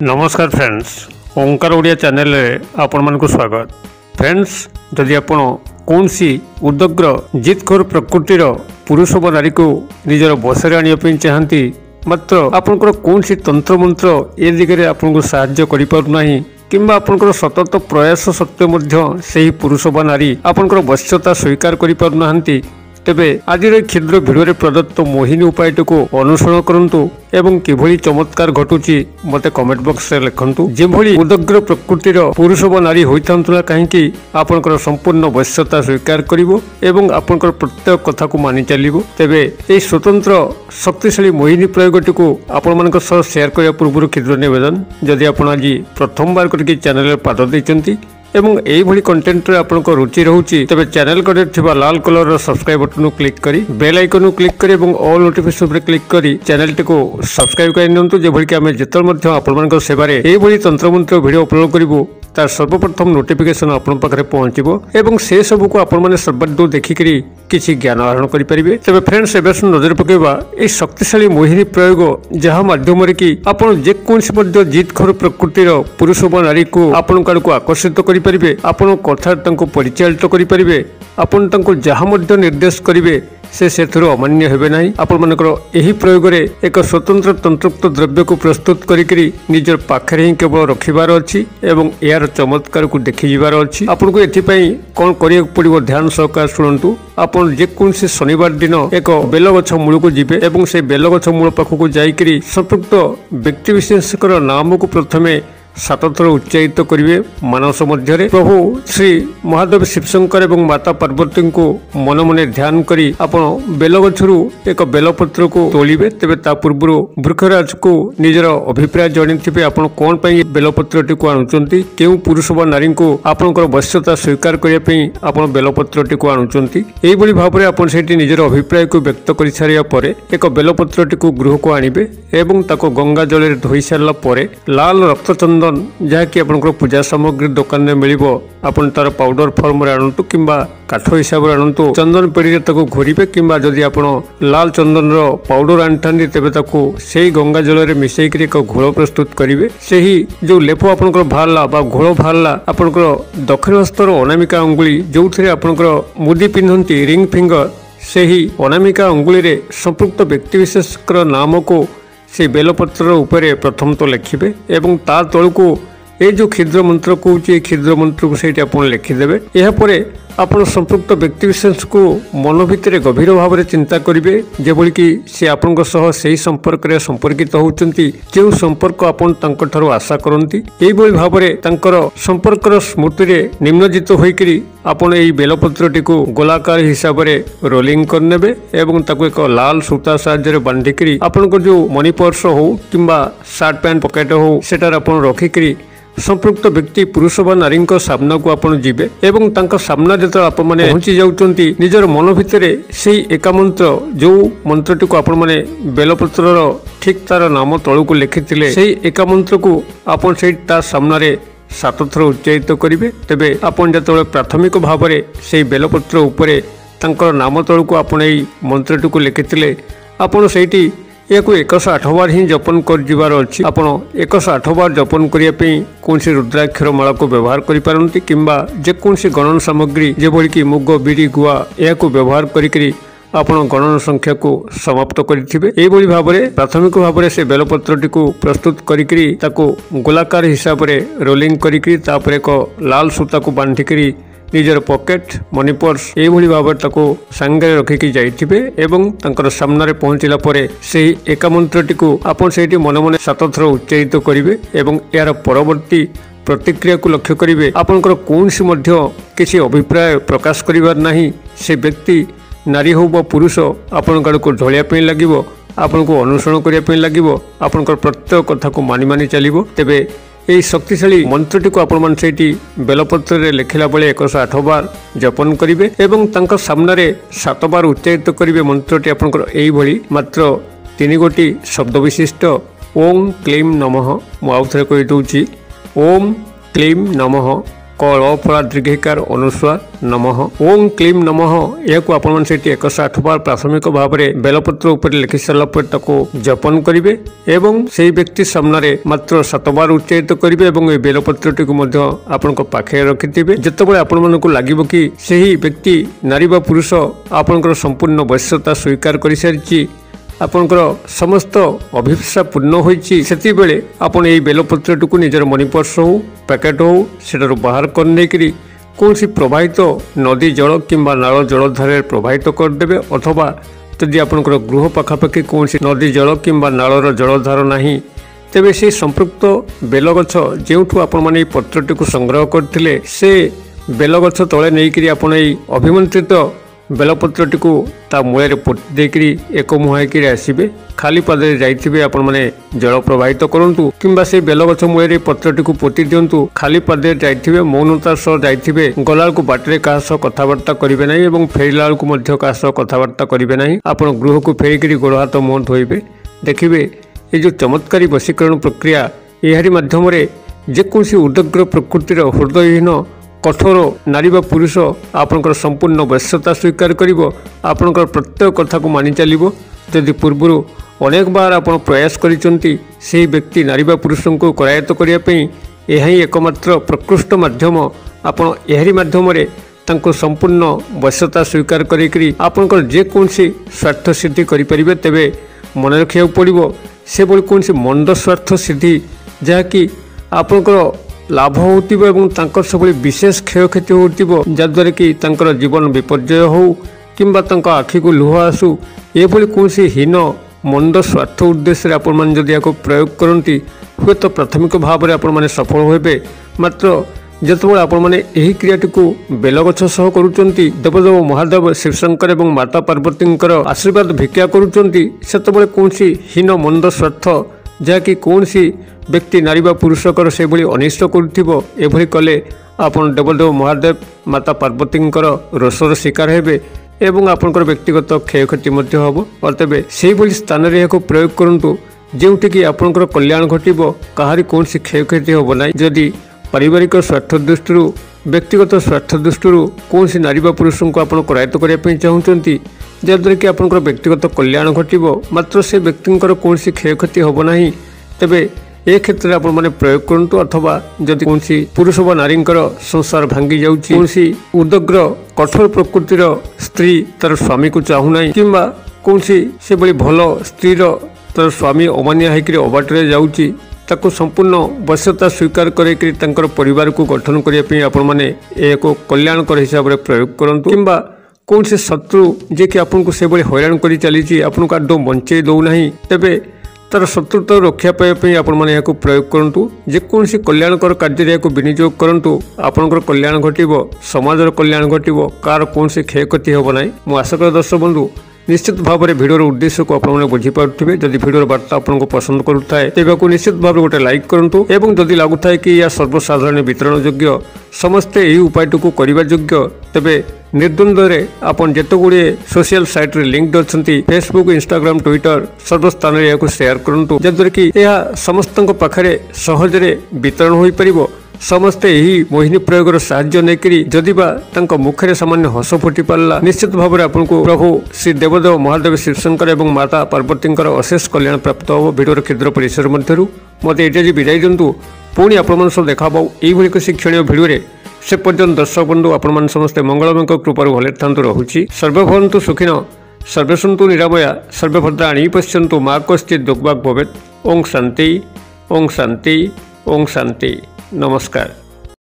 नमस्कार फ्रेंड्स, ओंकार ओडिया चैनल रे आपण मानक स्वागत। फ्रेंड्स, जदि आपण कौन सी उदग्र जितखोर प्रकृतिर पुरुष व नारी को निजर बसरे आने चाहती, मात्र आपंकर कौन सी तंत्र मंत्र ए दिगरे आपको साहाय्य करि पारु नाही किंबा आपंकर सतत प्रयास सत्वे से पुरुष व नारी आपंकर वश्यता स्वीकार करि पारु नाहंती, तेबे आज क्षुद्र भिडियो प्रदत्त मोहिनी उपायटी को अनुसरण करंतु एवं किभली चमत्कार घटुची मते कमेंट बॉक्स रे लिखंतु। जेभली उदग्र प्रकृतिर पुरुष व नारी होइथांतु ना काहेकि आपनकर संपूर्ण वश्यता स्वीकार करिवो एवं आपनकर प्रत्येक कथा को मानि चलिवो। तेबे ए स्वतंत्र शक्तिशाली मोहिनी प्रयोगटी को आपण मानक सह शेयर करिया पूर्व क्षुद्र निवेदन, जदि आपण आज प्रथम बार करके चैनल रे पाद दैचंती एवं यही कंटेंट आपन रुचि रोचे तेज चैनल कर लाल कलर सब्सक्राइब बटन क्लिक करी बेल आइकन क्लिक करी ऑल नोटिफिकेशन पर क्लिक करी चैनल टी को सब्सक्राइब कर कि आम जिते आपण सेवार यही तंत्रमंत्र वीडियो अपलोड करूँ तार सर्वप्रथम नोटिफिकेशन आपण पाखे पहुंचो एवं से सब को आपण मैंने सर्वादू देखिकी किसी ज्ञान आहरण करेंगे। तेज फ्रेंड्स, एवं नजर पकेबा ये शक्तिशाली मोहिनी प्रयोग जहाँ माध्यम कि आपण जेकोसी जितखोर प्रकृतिर पुरुष व नारी को आपण को आकर्षित करेंगे, आपण कथा परिचालित करेंगे, आपण जहाँ निर्देश करेंगे से अमान्य हेबे नहीं। आपण मानकर यही प्रयोग रे एक स्वतंत्र तंत्रोक्त द्रव्य को प्रस्तुत करिकरी निजर पाखरे ही केवल रखिबार अछि एवं यार चमत्कार को देखि जिबार अछि। आपन को एथि पई कोन करिया पड़िबो ध्यान सहकार सुनंतु। आपण जे कोनसे शनिवार दिन एक बेल गछ मूल को जिबे एवं से बेल गछ मूल पाखु जाइकरी संपृक्त व्यक्ति विशेषकर नाम को प्रथमे 7 थर उच्चारित करेंगे। मानस मध्य प्रभु श्री महादेव शिवशंकर एवं माता पार्वती को मन मन ध्यान करी आपण बेलगछरू एक बेलपत्र को तोलिबे। तेबे ता पूर्व वृक्षराज को निजर अभिप्राय जणिथिबे आपण कोन पई बेलपत्रटी को आणुचंती, केउ पुरुष व नारी को आपनकर वश्यता स्वीकार करिया पई आपण बेलपत्रटी को आणुचंती। एही बली भाबरे आपण सेठी निजर अभिप्राय को व्यक्त करि सारिया परे एक बेलपत्रटी को गृह को आनिबे एवं ताको गंगा जल रे धोई सारला परे लाल रक्तचंदन जहाँकि आपंकर पूजा सामग्री दुकान में मिलिबो आपन तार पाउडर फॉर्म रे आणंतु किंबा काठ हिसाब रे आणंतु। चंदन पेड़ी रे ताको घोरिबे किंबा जदि आपण लाल चंदन रो पाउडर आनथांदी तेबे ताको सेही गंगा जल रे मिसई करी एक घोळ प्रस्तुत करिवे। सेही जो लेप आपनकर भाला बा घोळ भाला आपनकर दक्षिण हस्तर अनामिका अंगुली जोथरे आपनकर मुदी पिन्हंती रिंग फिंगर, सेही अनामिका अंगुली रे संपृक्त व्यक्ति विशेषकर नाम को से बेलपत्र उपरे प्रथम तो लिखिबे एवं ता तळको ए जो क्षुद्र मंत्र कहूँ क्षुद्र मंत्र को सही आप लिखिदेवे। यापर आपण संपृक्त व्यक्ति विशेष को मन भितर गभीर भाव में चिंता करेंगे जेभली कि सी आपण से संपर्क में संपर्कित होती जो संपर्क आपण तांको आशा करती। यही भाव में संपर्क स्मृति में निम्नजित होकर आपण यही बेलपत्रटी को गोलाकार हिसाब से रोलिंग करने एवं ताको एक लाल सूता साहाय्य बांधिकी आपण जो मनी पर्स हो कि सार्ट पैंट पकेट हो सेटार आपण रखिकी संपृक्त व्यक्ति पुरुष व नारी सामना को आपण जीवे एवं तांका सामना जो आप पहुंची जाउचंती निजर मन भितर से एका मंत्र जो मंत्रटी को आपण माने बेलपत्र ठीक तार नाम तलू को लिखिथिले से एका मंत्र को आपण से सामना 7 थर उच्चारित करेंगे। तेबे आपण जतबेले प्राथमिक भाव में से बेलपत्र उपरे तांकर नाम तलू को आपण एई मंत्रटी को लिखिथिले आपण सेठी या 108 बार ही जपन कर जिबार अछि। आपण 108 बार जपन करिया पे कौन सी रुद्राक्षर माला को व्यवहार करि पारंती किंबा जे कौन सी गणन सामग्री जेभली कि मुग बिरी गुआ या को व्यवहार करिकरी आपण गणन संख्या को समाप्त करिथिबे। एही बली भाबरे प्राथमिक भाबरे से बेलपत्रटी को प्रस्तुत करिकरी ताको गोलाकार हिसाब रे रोलिंग करिकरी तापर एक लाल सूता को बांधिकरी निजर पॉकेट मनी पर्स यही भाव सांगे रखिकी जाइथिबे एवं तांकर सामने पहुंचला परे सेही एका मंत्रटी को आपण सेठी मन मन 7 थर उच्चारित करिवे एवं यार परवर्ती प्रतिक्रिया को लक्ष्य करिवे। आपनकर कोनसी मध्य किसी अभिप्राय प्रकाश करिवार नाही, से व्यक्ति नारी हो बा पुरुष आपण को ढलिया पे लागिवो, आपण को अनुसरण करिया पे लागिवो, आपनकर प्रत्येक कथा को मानि मानि चलिवो। तेबे यही शक्तिशाली मंत्रटी को आपण से बेलपत्र रे लिखला बेले 108 बार जपन करेंगे एवं तांका सामने 7 बार उच्चारित करेंगे। मंत्रटी आपनकर एही भली मात्र 3 गोटी शब्द विशिष्ट ओम क्लीम नमः। मु आउ थरे कहि दउची ओम क्लीम नमः क ल फला दीर्घिकार अनुस्वा नमः ओं क्लीम नमः यह आपण से 108 बार प्राथमिक भाव में बेलपत्र उपर लिखि सारा पर जपन करेंगे एवं से व्यक्ति सामने मात्र 7 बार उच्चारित करेंगे और बेलपत्रटी आपण पाखे रखिथे जितेबाला आपण मानक लगे कि सही व्यक्ति नारी बा पुरुष आपणकर संपूर्ण वैश्यता स्वीकार कर सारी आपणकर समस्त अभिप्सा पूर्ण होती से आपण ये बेलपत्रटी को निजर मनी पर्स हो पैकेट हो सेठार बाहर कर कौन प्रवाहित नदी जल किंबा नाल जलधार प्रवाहित करदे अथवा जदि आपणकर गृह पखापाखि कौन नदी जल किंबा नालर जलधार नहीं तेबे से संपृक्त बेलगछ जो आपण मैंने पत्रटी को संग्रह करते से बेलगछ तले नहीं आपण अभिमंत्रित बेलपत्रटी को ता मूल पोति देकरी एक मुहाई आसबे खाली पादे जाइथिबे आपण माने जल प्रवाहित करंतु किंबा से बेलगछ मूल पत्रटी को पोति दियंतु खाली पादे जाइथिबे मौनता सह जाइथिबे गलाल को बाटरे कहा सह कथबार्ता करिवे नाही एवं फेरिलाल को मध्य कहा सह कथबार्ता करिवे नाही आपण गृह को फेरिकरी गोड़ हाथ मुह धोइबे देखिबे ये जो चमत्कारी वशीकरण प्रक्रिया यारी माध्यम जेकोसी उदग्र प्रकृतिर हृदयहीन कठोर नारी बा पुरुष आपणकर संपूर्ण वैश्यता स्वीकार करिवो आपणकर प्रत्येक कथा को मानि चलिवो यदि पूर्व अनेक बार आपण प्रयास करिसंती से व्यक्ति नारी बा पुरुष को करायत करिया पई एही एकमात्र प्रकृष्ट माध्यम आपण एहरी माध्यम रे तांको संपूर्ण वैश्यता स्वीकार करिकरी आपणकर जे कोनसी स्वार्थ सिद्धि करि परिबे तेबे मन रखिया पड़िबो से बोली कोनसी मंद स्वार्थ सिद्धि जहाँकि आपणकर लाभ होकर सब विशेष क्षयक्षति हो जद्वारा कि जीवन विपर्यय हो कि आखि को लुह आसू ये कौन हीन मंद स्वार्थ उद्देश्य आपण मैंने जदि या प्रयोग करती हुए तो प्राथमिक भाव में आपण मैंने सफल होबे मात्र जितेबाला आपण मैंने यही क्रियाटी को बेलगछ सह करुँच देवदेव महादेव शिवशंकर और माता पार्वती आशीर्वाद भिक्षा करुँच कौन हीन मंद स्वार्थ जहाँकि कौन व्यक्ति नारी बा पुरुषकर से अनिष्ट करूँ कले आपन देवदेव महादेव माता पार्वती रोषर शिकार हेबे एवं आपनकर व्यक्तिगत क्षयक्षति हम अतएव से स्थान में यह प्रयोग करूँ जोटि आपनकर कल्याण घटो कहारी कौन क्षयक्षति हम ना जदि पारिवारिक स्वार्थ दृष्टि व्यक्तिगत स्वार्थ दृष्टि कौन नारी बा पुरुष को आप करायत करने चाहते जहाद्वारा कि आपनकर व्यक्तिगत कल्याण घटो मात्र से व्यक्तिंकर कौन क्षयक्षति हम ना तेबे ए क्षेत्र में आपण मैंने प्रयोग करूँ अथवा जदि कौन पुरुष व नारी संसार भांगी जाऊँगी कौन उदग्र कठोर प्रकृतिर स्त्री तार स्वामी को चाहूना कि कौन से भल स्त्री तार स्वामी अमानिया होकर अबाटे जाऊँगी ताको संपूर्ण वश्यता स्वीकार कर परिवार को गठन करने आपण मैंने एक कल्याणकर हिसाब से प्रयोग करूँ कि कौन शत्रु जे कि आपको से हैरान कर चली आपको आदौ बंचे दौना तेबे तार शत्रुता रक्षा पाइबा आपण मैंने प्रयोग करूँ जेकोसी कल्याणकर कार्य विनियोग करूँ आपणकर कल्याण घटो समाजर कल्याण घटो कार कौन क्षयक्षति हम ना मुझे आशा कर दर्शक बंधु निश्चित भाव में भिडर उद्देश्य को आपने बुझीपे जदि भिडर बार्ता आपको पसंद करुए तेज निश्चित भाव में गोटे लाइक करूँ एवं जदि लगुए कि यह सर्वसाधारण वितरण योग्य समस्ते यही उपायटी को करने योग्य तेबे निर्द्वंद्व आपन जिते गुड़े सोशल साइट रे लिंक अच्छा फेसबुक इंस्टाग्राम ट्विटर सर्वस्थान में शेयर करूँ जद्वारा कि यह समस्त पाखे सहजरे वितरण हो पार समस्ते यही मोहिनी प्रयोगर साहाय्य नहीं जदि बा मुखरे सामान्य हस फुटी पारा निश्चित भाव में आपको प्रभु श्री देवदेव महादेव शिवशंकर और माता पार्वती अशेष कल्याण प्राप्त हो भिडर क्षुद्र परिसर मध्य मत ये विदाय दिंतु पुणी आपण देखा यही एक शिक्षण भिडियो से पर्यंत दर्शक बंधु आपण समस्ते मंगलमय कृपार भले था रहुछि सर्वभवन्तु सुखिन सर्वे सन्तु निरामया सर्वे भद्राणि पश्यन्तु मा कश्चित् दुर्भाग् भवेत् ओं शान्ति ओं शान्ति ओं शान्ति नमस्कार।